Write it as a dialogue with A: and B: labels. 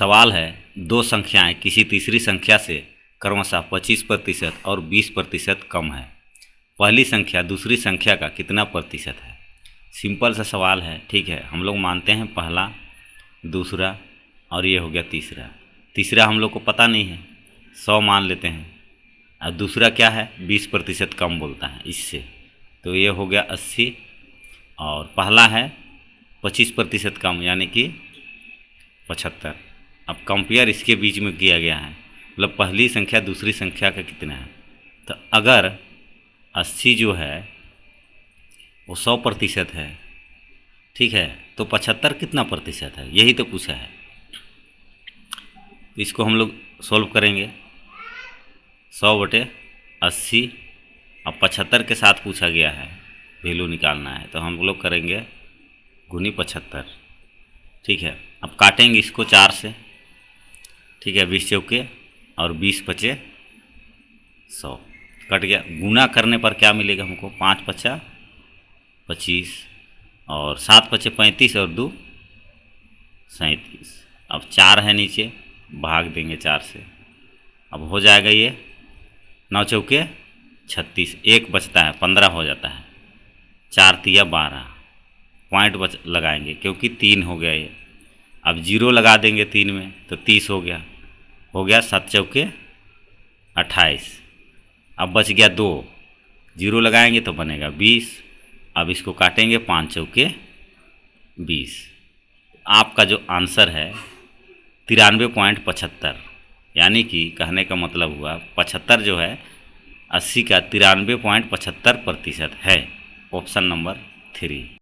A: सवाल है, दो संख्याएं किसी तीसरी संख्या से क्रमशः 25% और 20% कम है। पहली संख्या दूसरी संख्या का कितना प्रतिशत है। सिंपल सा सवाल है, ठीक है। हम लोग मानते हैं पहला, दूसरा और ये हो गया तीसरा। तीसरा हम लोग को पता नहीं है, 100 मान लेते हैं। और दूसरा क्या है, 20% कम बोलता है इससे, तो ये हो गया 80। और पहला है 25% कम यानी कि 75। अब कंपेयर इसके बीच में किया गया है, मतलब पहली संख्या दूसरी संख्या का कितना है। तो अगर 80 जो है वो 100% है, ठीक है, तो 75 कितना प्रतिशत है, यही तो पूछा है। तो इसको हम लोग सॉल्व करेंगे। 100/80 और 75 के साथ पूछा गया है, वैल्यू निकालना है, तो हम लोग करेंगे गुनी 75, ठीक है। अब काटेंगे इसको 4 से, ठीक है, 20 चौके और 20 पचे 100 कट गया। गुना करने पर क्या मिलेगा हमको, 5 पचा 25 और 7 पचे 35 और 2 37। अब 4 है नीचे, भाग देंगे 4 से, अब हो जाएगा ये 9 चौके 36, 1 बचता है 15 हो जाता है, 4 तिया 12 पॉइंट लगाएंगे क्योंकि 3 हो गया ये। अब 0 लगा देंगे 3 में तो 30 हो गया 7 चौके 28। अब बच गया 2, 0 लगाएंगे तो बनेगा 20। अब इसको काटेंगे 5 चौके 20। आपका जो आंसर है 93.75, यानी कि कहने का मतलब हुआ 75 जो है 80 का 93.75% है। Option number 3।